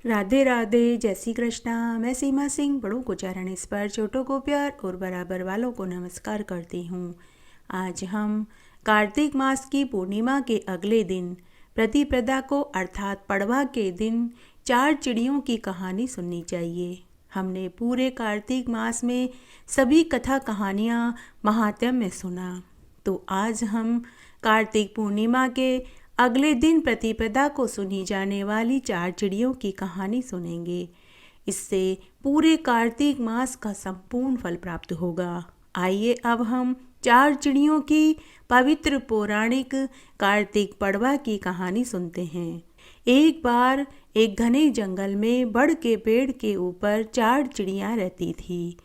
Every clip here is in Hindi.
राधे राधे, जय श्री कृष्णा। मैं सीमा सिंह बड़ों को चरण स्पर्श, छोटों को प्यार और बराबर वालों को नमस्कार करती हूँ। आज हम कार्तिक मास की पूर्णिमा के अगले दिन प्रतिपदा को अर्थात पड़वा के दिन 4 चिड़ियों की कहानी सुननी चाहिए। हमने पूरे कार्तिक मास में सभी कथा कहानियाँ महात्म्य में सुना, तो आज हम कार्तिक पूर्णिमा के अगले दिन प्रतिपदा को सुनी जाने वाली 4 चिड़ियों की कहानी सुनेंगे। इससे पूरे कार्तिक मास का संपूर्ण फल प्राप्त होगा। आइए अब हम 4 चिड़ियों की पवित्र पौराणिक कार्तिक पड़वा की कहानी सुनते हैं। एक बार एक घने जंगल में बड़ के पेड़ के ऊपर 4 चिड़ियाँ रहती थी।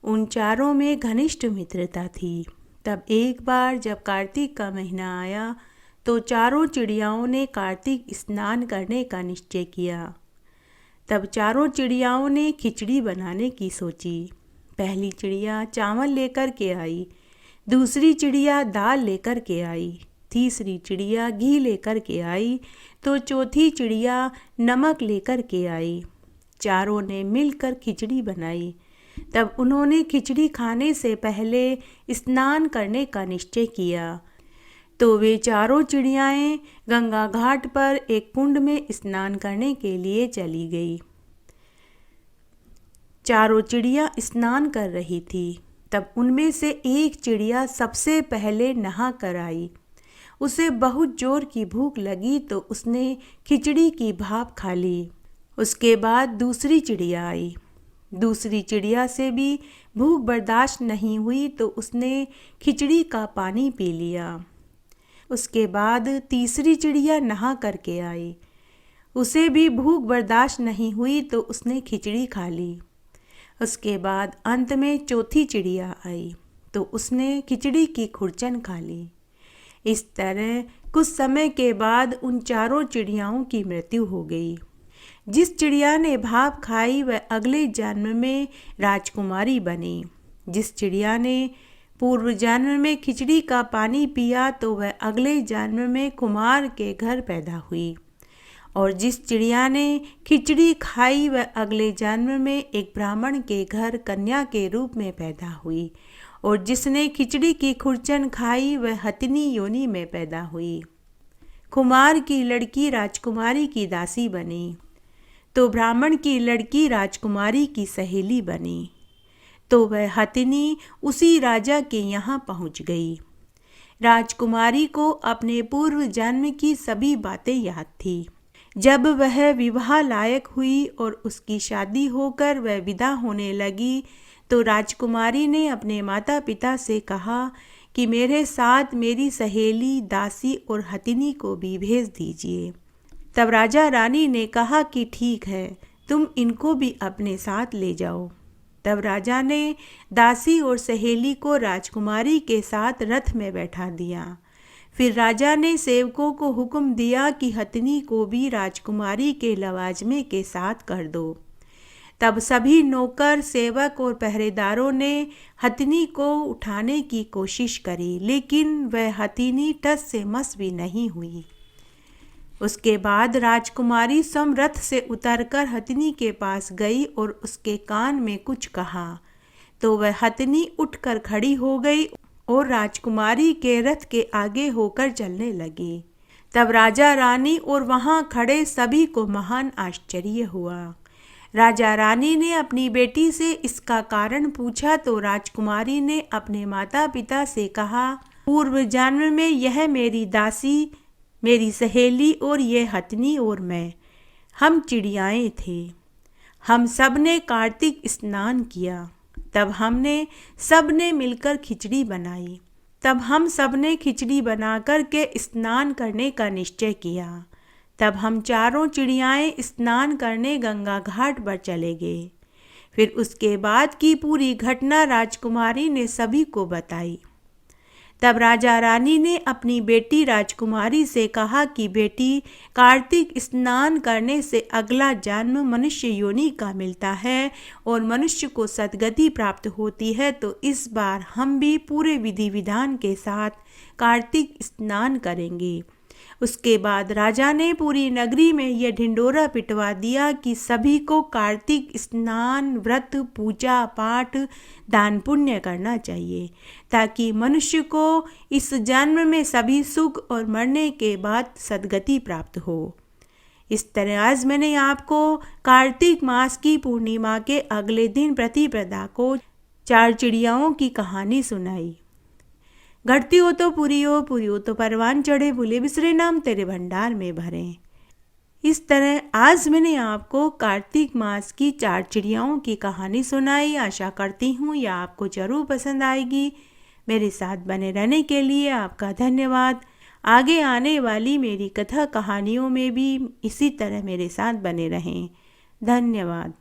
उन चारों में घनिष्ठ मित्रता थी। तब एक बार जब कार्तिक का महीना आया तो चारों चिड़ियाओं ने कार्तिक स्नान करने का निश्चय किया। तब चारों चिड़ियाओं ने खिचड़ी बनाने की सोची। पहली चिड़िया चावल लेकर के आई, दूसरी चिड़िया दाल लेकर के आई, तीसरी चिड़िया घी लेकर के आई, तो चौथी चिड़िया नमक लेकर के आई। चारों ने मिलकर खिचड़ी बनाई। तब उन्होंने खिचड़ी खाने से पहले स्नान करने का निश्चय किया। तो वे चारों चिड़ियाएँ गंगा घाट पर एक कुंड में स्नान करने के लिए चली गई। चारों चिड़िया स्नान कर रही थी। तब उनमें से एक चिड़िया सबसे पहले नहा कर आई। उसे बहुत जोर की भूख लगी तो उसने खिचड़ी की भाप खा ली। उसके बाद दूसरी चिड़िया आई। दूसरी चिड़िया से भी भूख बर्दाश्त नहीं हुई तो उसने खिचड़ी का पानी पी लिया। उसके बाद तीसरी चिड़िया नहा करके आई। उसे भी भूख बर्दाश्त नहीं हुई तो उसने खिचड़ी खा ली। उसके बाद अंत में चौथी चिड़िया आई तो उसने खिचड़ी की खुरचन खा ली। इस तरह कुछ समय के बाद उन चारों चिड़ियाओं की मृत्यु हो गई। जिस चिड़िया ने भाप खाई वह अगले जन्म में राजकुमारी बनी। जिस चिड़िया ने पूर्व जन्म में खिचड़ी का पानी पिया तो वह अगले जन्म में कुम्हार के घर पैदा हुई। और जिस चिड़िया ने खिचड़ी खाई वह अगले जन्म में एक ब्राह्मण के घर कन्या के रूप में पैदा हुई। और जिसने खिचड़ी की खुरचन खाई वह हथिनी योनि में पैदा हुई। कुम्हार की लड़की राजकुमारी की दासी बनी तो ब्राह्मण की लड़की राजकुमारी की सहेली बनी। तो वह हथिनी उसी राजा के यहाँ पहुँच गई। राजकुमारी को अपने पूर्व जन्म की सभी बातें याद थी। जब वह विवाह लायक हुई और उसकी शादी होकर वह विदा होने लगी तो राजकुमारी ने अपने माता पिता से कहा कि मेरे साथ मेरी सहेली दासी और हथिनी को भी भेज दीजिए। तब राजा रानी ने कहा कि ठीक है, तुम इनको भी अपने साथ ले जाओ। तब राजा ने दासी और सहेली को राजकुमारी के साथ रथ में बैठा दिया। फिर राजा ने सेवकों को हुक्म दिया कि हथिनी को भी राजकुमारी के लवाजमे के साथ कर दो। तब सभी नौकर, सेवक और पहरेदारों ने हथिनी को उठाने की कोशिश करी, लेकिन वह हथिनी टस से मस भी नहीं हुई। उसके बाद राजकुमारी स्वयं रथ से उतरकर हथिनी के पास गई और उसके कान में कुछ कहा तो वह हथिनी उठकर खड़ी हो गई और राजकुमारी के रथ के आगे होकर चलने लगी। तब राजा रानी और वहाँ खड़े सभी को महान आश्चर्य हुआ। राजा रानी ने अपनी बेटी से इसका कारण पूछा तो राजकुमारी ने अपने माता पिता से कहा, पूर्व जन्म में यह मेरी दासी, मेरी सहेली और ये हथिनी और मैं, हम चिड़ियाएँ थे। हम सब ने कार्तिक स्नान किया। तब हमने सब ने मिलकर खिचड़ी बनाई। तब हम सब ने खिचड़ी बनाकर के स्नान करने का निश्चय किया। तब हम चारों चिड़ियाएँ स्नान करने गंगा घाट पर चले गए। फिर उसके बाद की पूरी घटना राजकुमारी ने सभी को बताई। तब राजा रानी ने अपनी बेटी राजकुमारी से कहा कि बेटी, कार्तिक स्नान करने से अगला जन्म मनुष्य योनि का मिलता है और मनुष्य को सद्गति प्राप्त होती है, तो इस बार हम भी पूरे विधि विधान के साथ कार्तिक स्नान करेंगे उसके बाद राजा ने पूरी नगरी में यह ढिंडोरा पिटवा दिया कि सभी को कार्तिक स्नान, व्रत, पूजा पाठ, दान पुण्य करना चाहिए, ताकि मनुष्य को इस जन्म में सभी सुख और मरने के बाद सद्गति प्राप्त हो। इस तरह आज मैंने आपको कार्तिक मास की पूर्णिमा के अगले दिन प्रतिपदा को 4 चिड़ियाओं की कहानी सुनाई। घटती हो तो पूरी हो तो परवान चढ़े, भूले बिसरे नाम तेरे भंडार में भरे। इस तरह आज मैंने आपको कार्तिक मास की 4 चिड़ियाओं की कहानी सुनाई। आशा करती हूँ यह आपको ज़रूर पसंद आएगी। मेरे साथ बने रहने के लिए आपका धन्यवाद। आगे आने वाली मेरी कथा कहानियों में भी इसी तरह मेरे साथ बने रहें। धन्यवाद।